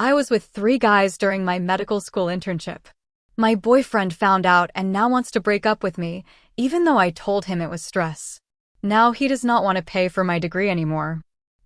I was with 3 guys during my medical school internship. My boyfriend found out and now wants to break up with me, even though I told him it was stress. Now he does not want to pay for my degree anymore.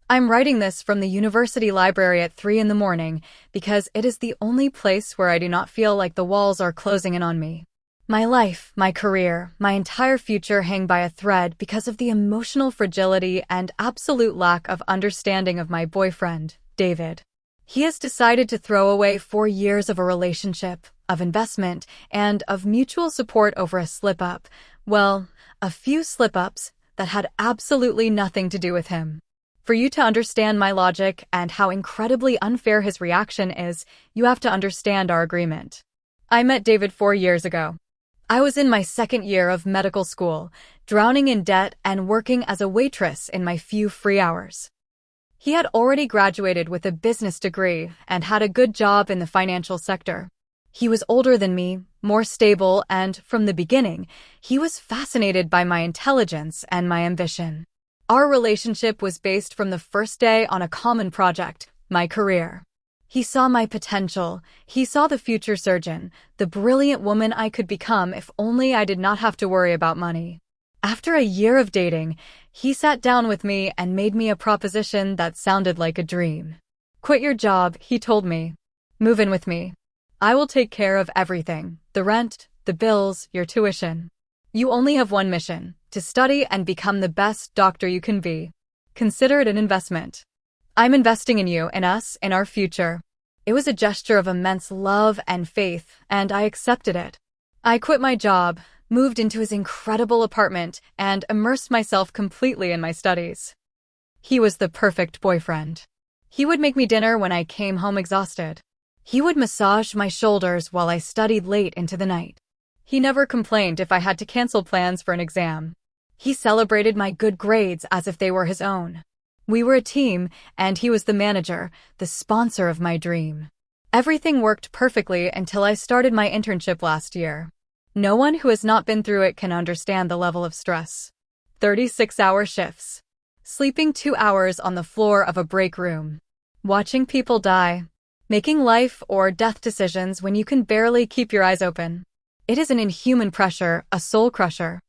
I'm writing this from the university library at 3 in the morning because it is the only place where I do not feel like the walls are closing in on me. My life, my career, my entire future hang by a thread because of the emotional fragility and absolute lack of understanding of my boyfriend, David. He has decided to throw away 4 years of a relationship, of investment, and of mutual support over a slip-up. Well, a few slip-ups that had absolutely nothing to do with him. For you to understand my logic and how incredibly unfair his reaction is, you have to understand our agreement. I met David 4 years ago. I was in my 2nd year of medical school, drowning in debt and working as a waitress in my few free hours. He had already graduated with a business degree and had a good job in the financial sector. He was older than me, more stable, and from the beginning, he was fascinated by my intelligence and my ambition. Our relationship was based from the first day on a common project, my career. He saw my potential. He saw the future surgeon, the brilliant woman I could become if only I did not have to worry about money. After a year of dating, he sat down with me and made me a proposition that sounded like a dream. Quit your job, he told me. Move in with me. I will take care of everything, the rent, the bills, your tuition. You only have one mission, to study and become the best doctor you can be. Consider it an investment. I'm investing in you, in us, in our future. It was a gesture of immense love and faith, and I accepted it. I quit my job, moved into his incredible apartment, and immersed myself completely in my studies. He was the perfect boyfriend. He would make me dinner when I came home exhausted. He would massage my shoulders while I studied late into the night. He never complained if I had to cancel plans for an exam. He celebrated my good grades as if they were his own. We were a team, and he was the manager, the sponsor of my dream. Everything worked perfectly until I started my internship last year. No one who has not been through it can understand the level of stress. 36-hour shifts. Sleeping 2 hours on the floor of a break room. Watching people die. Making life or death decisions when you can barely keep your eyes open. It is an inhuman pressure, a soul crusher.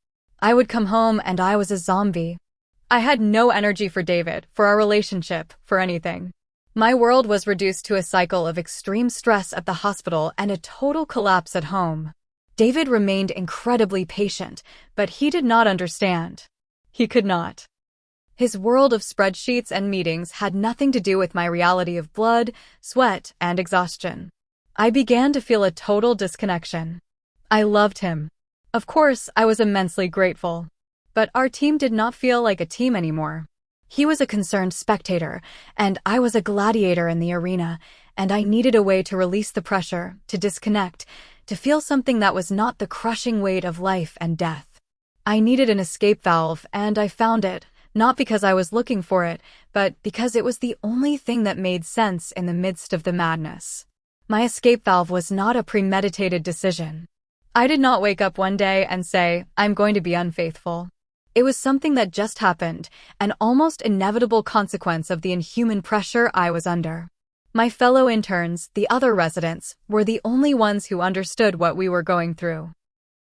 I would come home and I was a zombie. I had no energy for David, for our relationship, for anything. My world was reduced to a cycle of extreme stress at the hospital and a total collapse at home. David remained incredibly patient, but he did not understand. He could not. His world of spreadsheets and meetings had nothing to do with my reality of blood, sweat, and exhaustion. I began to feel a total disconnection. I loved him. Of course, I was immensely grateful. But our team did not feel like a team anymore. He was a concerned spectator, and I was a gladiator in the arena, and I needed a way to release the pressure, to disconnect, to feel something that was not the crushing weight of life and death. I needed an escape valve, and I found it, not because I was looking for it, but because it was the only thing that made sense in the midst of the madness. My escape valve was not a premeditated decision. I did not wake up one day and say, I'm going to be unfaithful. It was something that just happened, an almost inevitable consequence of the inhuman pressure I was under. My fellow interns, the other residents, were the only ones who understood what we were going through.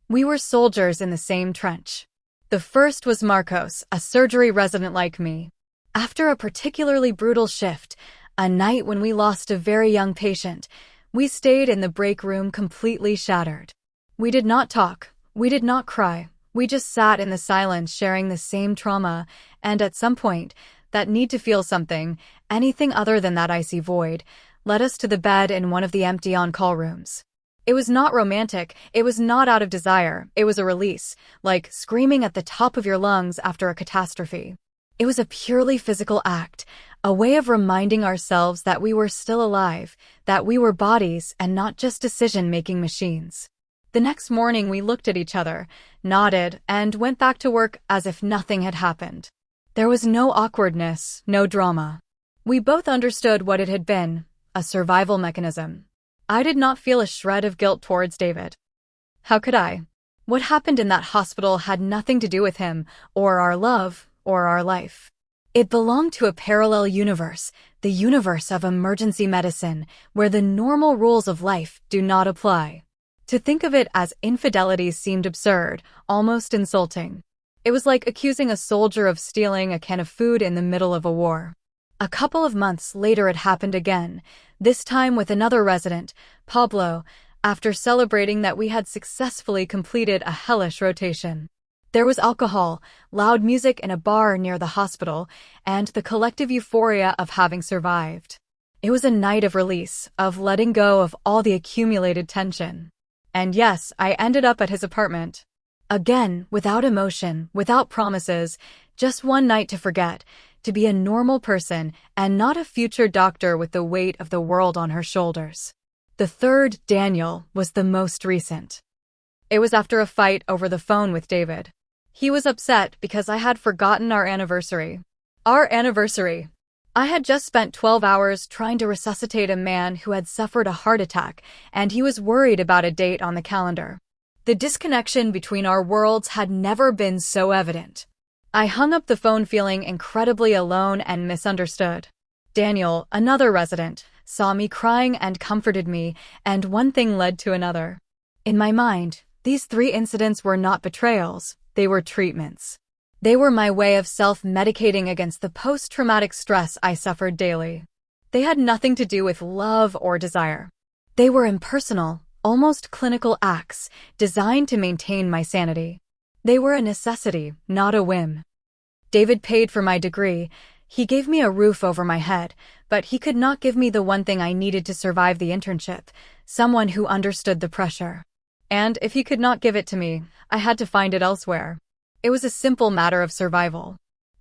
We were soldiers in the same trench. The first was Marcos, a surgery resident like me. After a particularly brutal shift, a night when we lost a very young patient, we stayed in the break room completely shattered. We did not talk, we did not cry. We just sat in the silence sharing the same trauma, and at some point, that need to feel something, anything other than that icy void, led us to the bed in one of the empty on-call rooms. It was not romantic, it was not out of desire, it was a release, like screaming at the top of your lungs after a catastrophe. It was a purely physical act, a way of reminding ourselves that we were still alive, that we were bodies and not just decision-making machines. The next morning we looked at each other, nodded, and went back to work as if nothing had happened. There was no awkwardness, no drama. We both understood what it had been, a survival mechanism. I did not feel a shred of guilt towards David. How could I? What happened in that hospital had nothing to do with him, or our love, or our life. It belonged to a parallel universe, the universe of emergency medicine, where the normal rules of life do not apply. To think of it as infidelity seemed absurd, almost insulting. It was like accusing a soldier of stealing a can of food in the middle of a war. A couple of months later it happened again, this time with another resident, Pablo, after celebrating that we had successfully completed a hellish rotation. There was alcohol, loud music in a bar near the hospital, and the collective euphoria of having survived. It was a night of release, of letting go of all the accumulated tension. And yes, I ended up at his apartment. Again, without emotion, without promises, just one night to forget, to be a normal person and not a future doctor with the weight of the world on her shoulders. The third, Daniel, was the most recent. It was after a fight over the phone with David. He was upset because I had forgotten our anniversary. Our anniversary. I had just spent 12 hours trying to resuscitate a man who had suffered a heart attack, and he was worried about a date on the calendar. The disconnection between our worlds had never been so evident. I hung up the phone feeling incredibly alone and misunderstood. Daniel, another resident, saw me crying and comforted me, and one thing led to another. In my mind, these 3 incidents were not betrayals, they were treatments. They were my way of self-medicating against the post-traumatic stress I suffered daily. They had nothing to do with love or desire. They were impersonal, almost clinical acts designed to maintain my sanity. They were a necessity, not a whim. David paid for my degree. He gave me a roof over my head, but he could not give me the one thing I needed to survive the internship, someone who understood the pressure. And if he could not give it to me, I had to find it elsewhere. It was a simple matter of survival.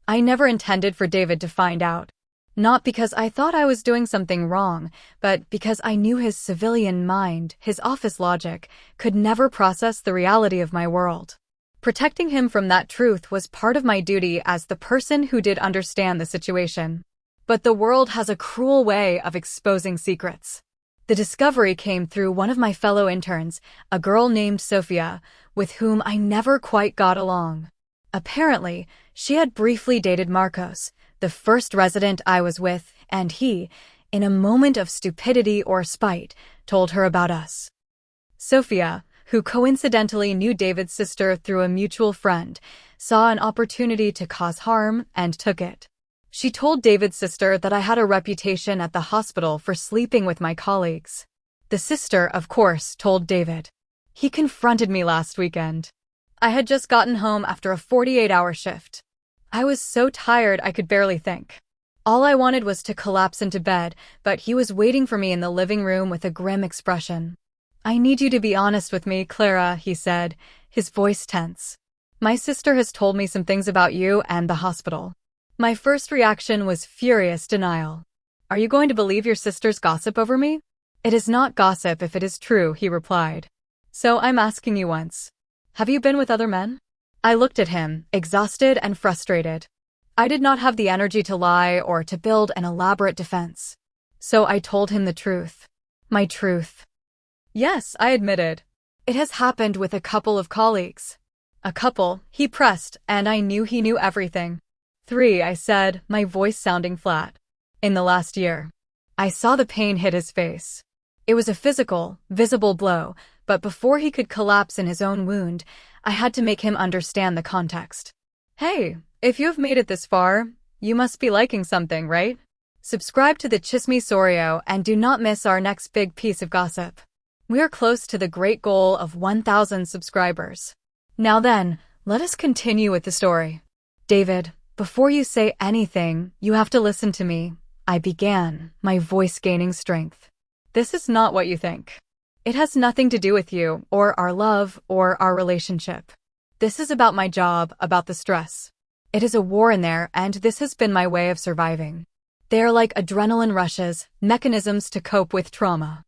I never intended for David to find out. Not because I thought I was doing something wrong, but because I knew his civilian mind, his office logic, could never process the reality of my world. Protecting him from that truth was part of my duty as the person who did understand the situation. But the world has a cruel way of exposing secrets. The discovery came through one of my fellow interns, a girl named Sophia, with whom I never quite got along. Apparently, she had briefly dated Marcos, the first resident I was with, and he, in a moment of stupidity or spite, told her about us. Sophia, who coincidentally knew David's sister through a mutual friend, saw an opportunity to cause harm and took it. She told David's sister that I had a reputation at the hospital for sleeping with my colleagues. The sister, of course, told David. He confronted me last weekend. I had just gotten home after a 48-hour shift. I was so tired I could barely think. All I wanted was to collapse into bed, but he was waiting for me in the living room with a grim expression. "I need you to be honest with me, Clara," he said, his voice tense. "My sister has told me some things about you and the hospital." My first reaction was furious denial. "Are you going to believe your sister's gossip over me?" "It is not gossip if it is true," he replied. "So I'm asking you once. Have you been with other men?" I looked at him, exhausted and frustrated. I did not have the energy to lie or to build an elaborate defense. So I told him the truth. My truth. "Yes," I admitted. "It has happened with a couple of colleagues." "A couple," he pressed, and I knew he knew everything. "3," I said, my voice sounding flat. "In the last year." I saw the pain hit his face. It was a physical, visible blow, but before he could collapse in his own wound, I had to make him understand the context. "Hey, if you have made it this far, you must be liking something, right? Subscribe to the Chisme Sorio and do not miss our next big piece of gossip. We are close to the great goal of 1,000 subscribers. Now then, let us continue with the story. David, before you say anything, you have to listen to me," I began, my voice gaining strength. "This is not what you think. It has nothing to do with you, or our love, or our relationship. This is about my job, about the stress. It is a war in there, and this has been my way of surviving. They are like adrenaline rushes, mechanisms to cope with trauma.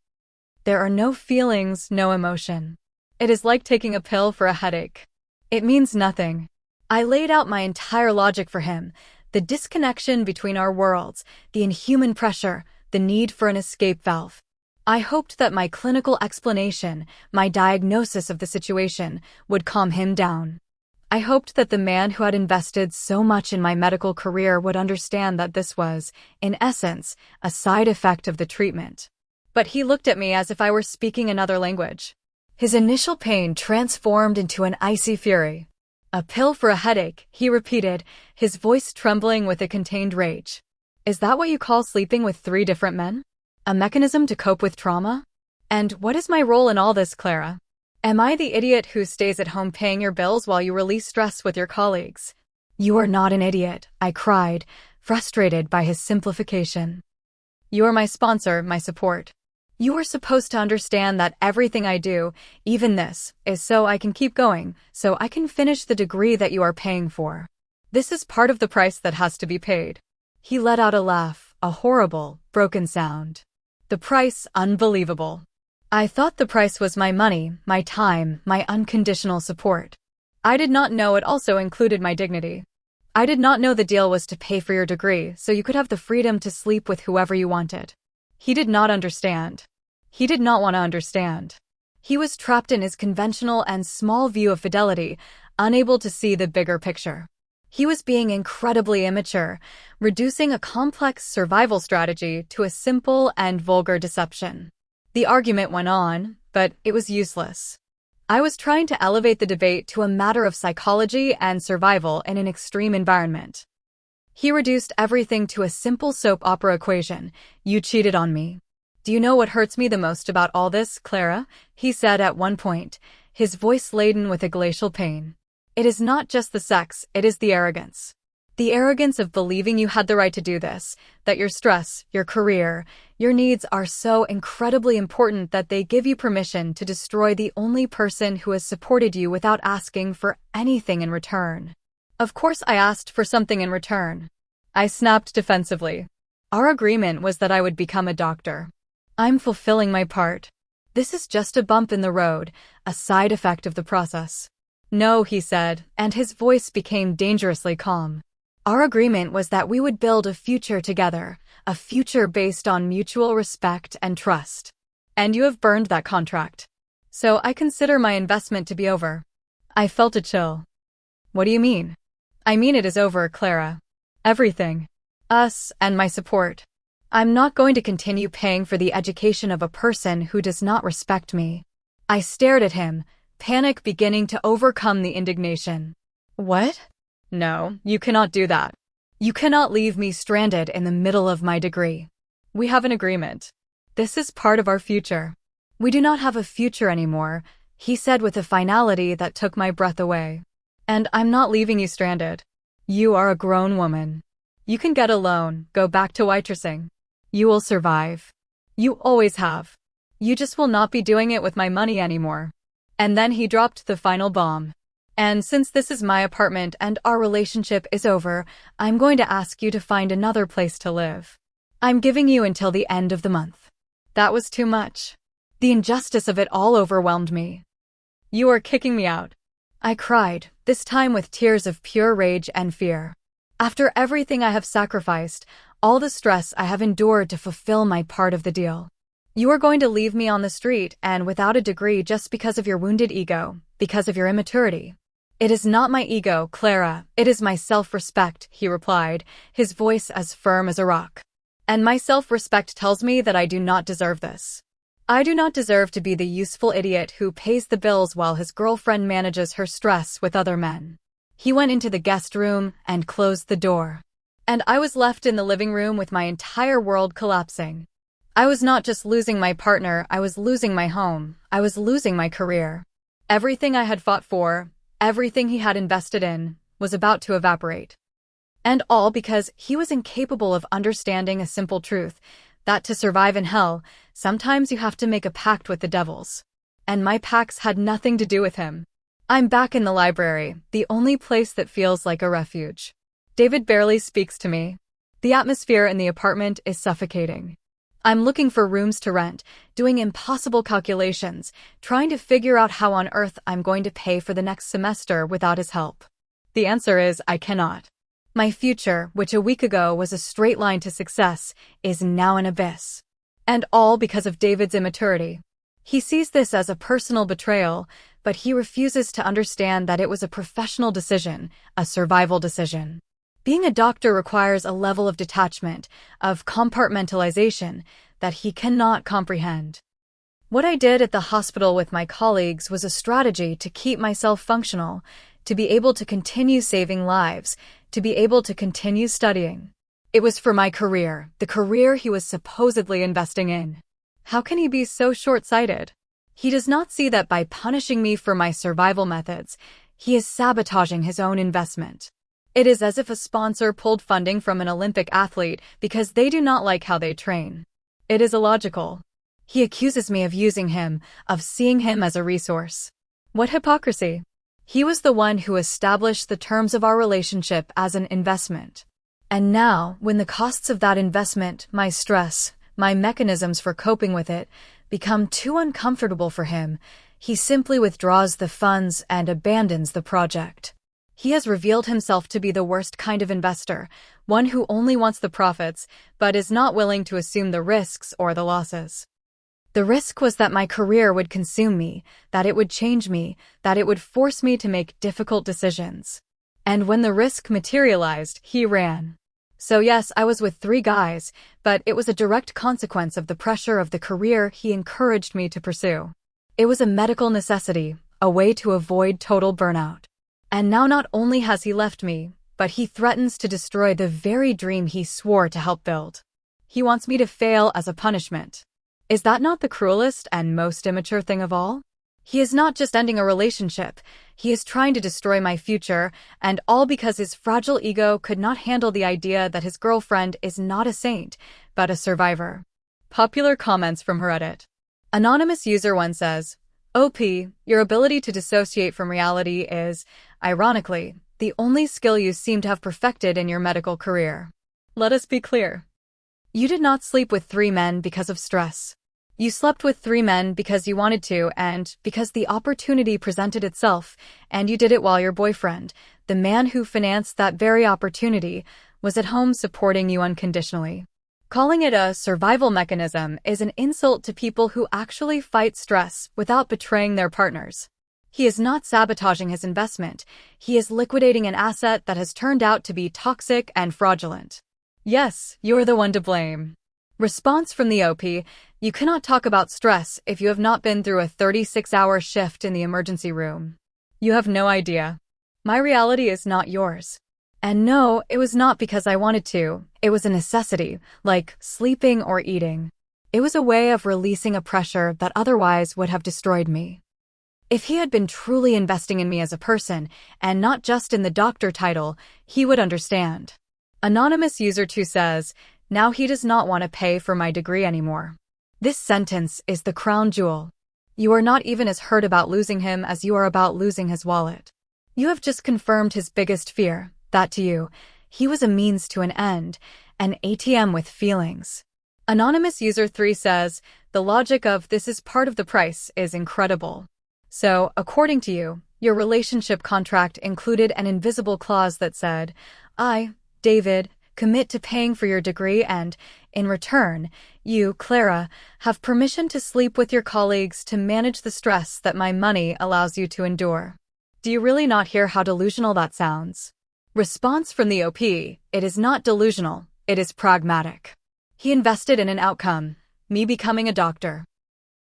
There are no feelings, no emotion. It is like taking a pill for a headache. It means nothing." I laid out my entire logic for him, the disconnection between our worlds, the inhuman pressure, the need for an escape valve. I hoped that my clinical explanation, my diagnosis of the situation, would calm him down. I hoped that the man who had invested so much in my medical career would understand that this was, in essence, a side effect of the treatment. But he looked at me as if I were speaking another language. His initial pain transformed into an icy fury. "A pill for a headache," he repeated, his voice trembling with a contained rage. "Is that what you call sleeping with 3 different men? A mechanism to cope with trauma? And what is my role in all this, Clara? Am I the idiot who stays at home paying your bills while you release stress with your colleagues?" "You are not an idiot," I cried, frustrated by his simplification. "You are my sponsor, my support. You are supposed to understand that everything I do, even this, is so I can keep going, so I can finish the degree that you are paying for. This is part of the price that has to be paid." He let out a laugh, a horrible, broken sound. "The price, unbelievable. I thought the price was my money, my time, my unconditional support. I did not know it also included my dignity. I did not know the deal was to pay for your degree so you could have the freedom to sleep with whoever you wanted." He did not understand. He did not want to understand. He was trapped in his conventional and small view of fidelity, unable to see the bigger picture. He was being incredibly immature, reducing a complex survival strategy to a simple and vulgar deception. The argument went on, but it was useless. I was trying to elevate the debate to a matter of psychology and survival in an extreme environment. He reduced everything to a simple soap opera equation. "You cheated on me. Do you know what hurts me the most about all this, Clara?" he said at one point, his voice laden with a glacial pain. "It is not just the sex, it is the arrogance. The arrogance of believing you had the right to do this, that your stress, your career, your needs are so incredibly important that they give you permission to destroy the only person who has supported you without asking for anything in return." Of course I asked for something in return. I snapped defensively. "Our agreement was that I would become a doctor. I'm fulfilling my part. This is just a bump in the road, a side effect of the process." "No," he said, and his voice became dangerously calm. "Our agreement was that we would build a future together, a future based on mutual respect and trust. And you have burned that contract. So I consider my investment to be over." I felt a chill. "What do you mean?" "I mean it is over, Clara. Everything. Us and my support. I'm not going to continue paying for the education of a person who does not respect me." I stared at him, panic beginning to overcome the indignation. "What? No, you cannot do that. You cannot leave me stranded in the middle of my degree. We have an agreement. This is part of our future." "We do not have a future anymore," he said with a finality that took my breath away. "And I'm not leaving you stranded. You are a grown woman. You can get a loan, go back to waitressing. You will survive. You always have. You just will not be doing it with my money anymore." And then he dropped the final bomb. "And since this is my apartment and our relationship is over, I'm going to ask you to find another place to live. I'm giving you until the end of the month." That was too much. The injustice of it all overwhelmed me. "You are kicking me out," I cried, this time with tears of pure rage and fear. "After everything I have sacrificed, all the stress I have endured to fulfill my part of the deal. You are going to leave me on the street and without a degree just because of your wounded ego, because of your immaturity." "It is not my ego, Clara, it is my self-respect," he replied, his voice as firm as a rock. "And my self-respect tells me that I do not deserve this. I do not deserve to be the useful idiot who pays the bills while his girlfriend manages her stress with other men." He went into the guest room and closed the door. And I was left in the living room with my entire world collapsing. I was not just losing my partner, I was losing my home, I was losing my career. Everything I had fought for, everything he had invested in, was about to evaporate. And all because he was incapable of understanding a simple truth, that to survive in hell, sometimes you have to make a pact with the devils. And my pacts had nothing to do with him. I'm back in the library, the only place that feels like a refuge. David barely speaks to me. The atmosphere in the apartment is suffocating. I'm looking for rooms to rent, doing impossible calculations, trying to figure out how on earth I'm going to pay for the next semester without his help. The answer is I cannot. My future, which a week ago was a straight line to success, is now an abyss. And all because of David's immaturity. He sees this as a personal betrayal, but he refuses to understand that it was a professional decision, a survival decision. Being a doctor requires a level of detachment, of compartmentalization, that he cannot comprehend. What I did at the hospital with my colleagues was a strategy to keep myself functional, to be able to continue saving lives, to be able to continue studying. It was for my career, the career he was supposedly investing in. How can he be so short-sighted? He does not see that by punishing me for my survival methods, he is sabotaging his own investment. It is as if a sponsor pulled funding from an Olympic athlete because they do not like how they train. It is illogical. He accuses me of using him, of seeing him as a resource. What hypocrisy! He was the one who established the terms of our relationship as an investment. And now, when the costs of that investment, my stress, my mechanisms for coping with it, become too uncomfortable for him, he simply withdraws the funds and abandons the project. He has revealed himself to be the worst kind of investor, one who only wants the profits, but is not willing to assume the risks or the losses. The risk was that my career would consume me, that it would change me, that it would force me to make difficult decisions. And when the risk materialized, he ran. So yes, I was with 3 guys, but it was a direct consequence of the pressure of the career he encouraged me to pursue. It was a medical necessity, a way to avoid total burnout. And now not only has he left me, but he threatens to destroy the very dream he swore to help build. He wants me to fail as a punishment. Is that not the cruelest and most immature thing of all? He is not just ending a relationship, he is trying to destroy my future, and all because his fragile ego could not handle the idea that his girlfriend is not a saint, but a survivor. Popular comments from Reddit. Anonymous user 1 says, OP, your ability to dissociate from reality is, ironically, the only skill you seem to have perfected in your medical career. Let us be clear. You did not sleep with 3 men because of stress. You slept with 3 men because you wanted to and because the opportunity presented itself, and you did it while your boyfriend, the man who financed that very opportunity, was at home supporting you unconditionally. Calling it a survival mechanism is an insult to people who actually fight stress without betraying their partners. He is not sabotaging his investment, he is liquidating an asset that has turned out to be toxic and fraudulent. Yes, you're the one to blame. Response from the OP, you cannot talk about stress if you have not been through a 36-hour shift in the emergency room. You have no idea. My reality is not yours. And no, it was not because I wanted to. It was a necessity, like sleeping or eating. It was a way of releasing a pressure that otherwise would have destroyed me. If he had been truly investing in me as a person, and not just in the doctor title, he would understand. Anonymous user 2 says, now he does not want to pay for my degree anymore. This sentence is the crown jewel. You are not even as hurt about losing him as you are about losing his wallet. You have just confirmed his biggest fear, that to you, he was a means to an end, an ATM with feelings. Anonymous user 3 says, the logic of this is part of the price is incredible. So, according to you, your relationship contract included an invisible clause that said, I, David, commit to paying for your degree and, in return, you, Clara, have permission to sleep with your colleagues to manage the stress that my money allows you to endure. Do you really not hear how delusional that sounds? Response from the OP, it is not delusional, it is pragmatic. He invested in an outcome, me becoming a doctor.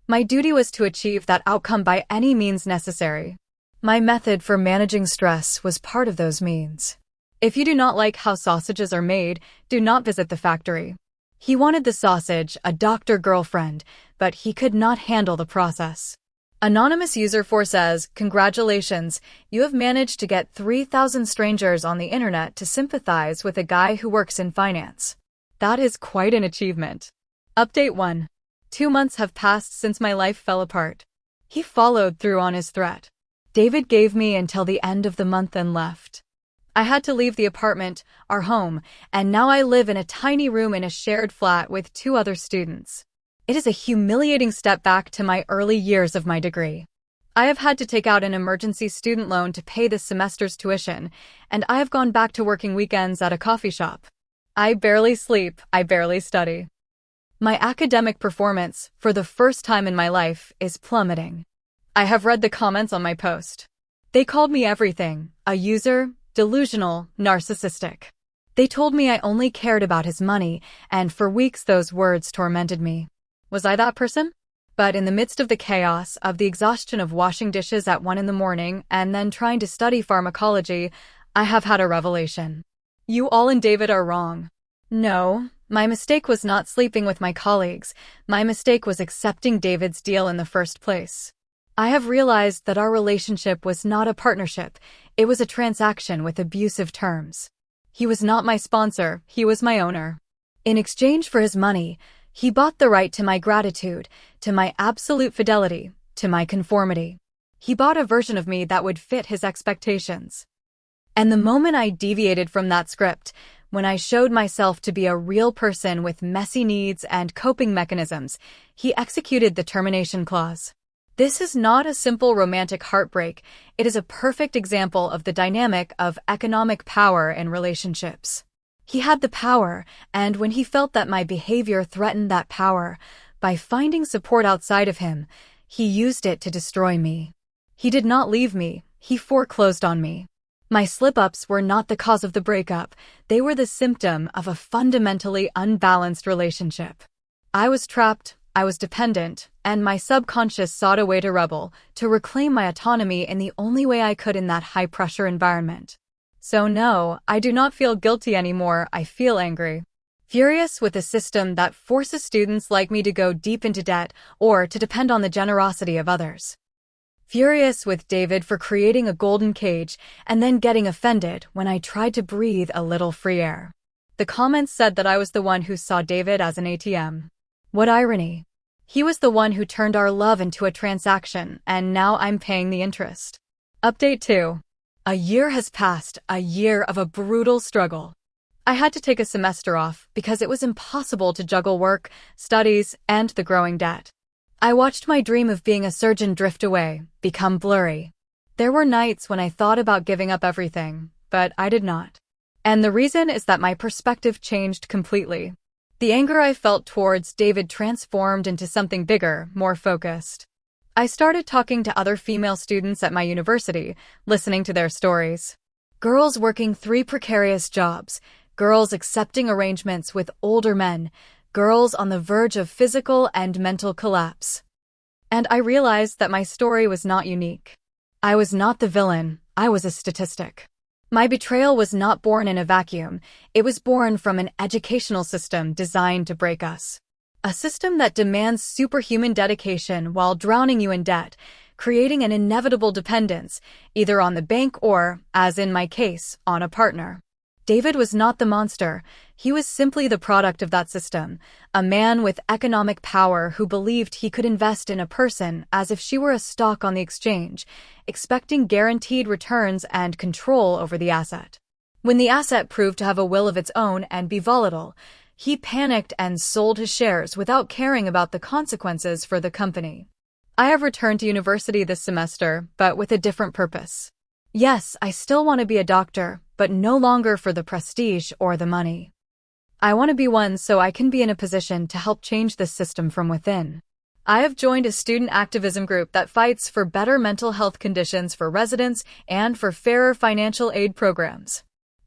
My duty was to achieve that outcome by any means necessary. My method for managing stress was part of those means. If you do not like how sausages are made, do not visit the factory. He wanted the sausage, a doctor girlfriend, but he could not handle the process. Anonymous user 4 says, congratulations, you have managed to get 3,000 strangers on the internet to sympathize with a guy who works in finance. That is quite an achievement. Update 1. 2 months have passed since my life fell apart. He followed through on his threat. David gave me until the end of the month and left. I had to leave the apartment, our home, and now I live in a tiny room in a shared flat with 2 other students. It is a humiliating step back to my early years of my degree. I have had to take out an emergency student loan to pay this semester's tuition, and I have gone back to working weekends at a coffee shop. I barely sleep, I barely study. My academic performance, for the first time in my life, is plummeting. I have read the comments on my post. They called me everything: a user, delusional, narcissistic. They told me I only cared about his money, and for weeks those words tormented me. Was I that person? But in the midst of the chaos, of the exhaustion of washing dishes at 1 in the morning and then trying to study pharmacology, I have had a revelation. You all and David are wrong. No, my mistake was not sleeping with my colleagues. My mistake was accepting David's deal in the first place. I have realized that our relationship was not a partnership. It was a transaction with abusive terms. He was not my sponsor, he was my owner. In exchange for his money, he bought the right to my gratitude, to my absolute fidelity, to my conformity. He bought a version of me that would fit his expectations. And the moment I deviated from that script, when I showed myself to be a real person with messy needs and coping mechanisms, he executed the termination clause. This is not a simple romantic heartbreak. It is a perfect example of the dynamic of economic power in relationships. He had the power, and when he felt that my behavior threatened that power, by finding support outside of him, he used it to destroy me. He did not leave me, he foreclosed on me. My slip-ups were not the cause of the breakup, they were the symptom of a fundamentally unbalanced relationship. I was trapped, I was dependent, and my subconscious sought a way to rebel, to reclaim my autonomy in the only way I could in that high-pressure environment. So no, I do not feel guilty anymore, I feel angry. Furious with a system that forces students like me to go deep into debt or to depend on the generosity of others. Furious with David for creating a golden cage and then getting offended when I tried to breathe a little free air. The comments said that I was the one who saw David as an ATM. What irony. He was the one who turned our love into a transaction, and now I'm paying the interest. Update 2. A year has passed, a year of a brutal struggle. I had to take a semester off because it was impossible to juggle work, studies, and the growing debt. I watched my dream of being a surgeon drift away, become blurry. There were nights when I thought about giving up everything, but I did not. And the reason is that my perspective changed completely. The anger I felt towards David transformed into something bigger, more focused. I started talking to other female students at my university, listening to their stories. Girls working 3 precarious jobs, girls accepting arrangements with older men, girls on the verge of physical and mental collapse. And I realized that my story was not unique. I was not the villain, I was a statistic. My betrayal was not born in a vacuum, it was born from an educational system designed to break us. A system that demands superhuman dedication while drowning you in debt, creating an inevitable dependence, either on the bank or, as in my case, on a partner. David was not the monster, he was simply the product of that system, a man with economic power who believed he could invest in a person as if she were a stock on the exchange, expecting guaranteed returns and control over the asset. When the asset proved to have a will of its own and be volatile, he panicked and sold his shares without caring about the consequences for the company. I have returned to university this semester, but with a different purpose. Yes, I still want to be a doctor, but no longer for the prestige or the money. I want to be one so I can be in a position to help change this system from within. I have joined a student activism group that fights for better mental health conditions for residents and for fairer financial aid programs.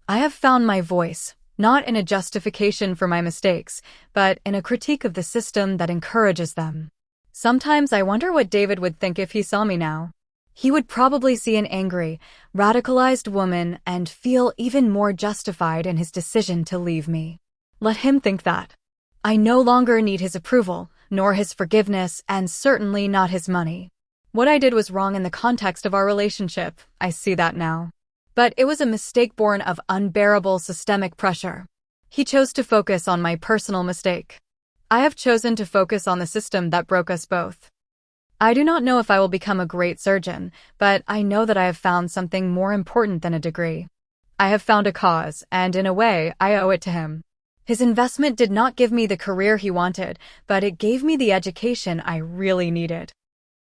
I have found my voice, not in a justification for my mistakes, but in a critique of the system that encourages them. Sometimes I wonder what David would think if he saw me now. He would probably see an angry, radicalized woman and feel even more justified in his decision to leave me. Let him think that. I no longer need his approval, nor his forgiveness, and certainly not his money. What I did was wrong in the context of our relationship, I see that now. But it was a mistake born of unbearable systemic pressure. He chose to focus on my personal mistake. I have chosen to focus on the system that broke us both. I do not know if I will become a great surgeon, but I know that I have found something more important than a degree. I have found a cause, and in a way, I owe it to him. His investment did not give me the career he wanted, but it gave me the education I really needed.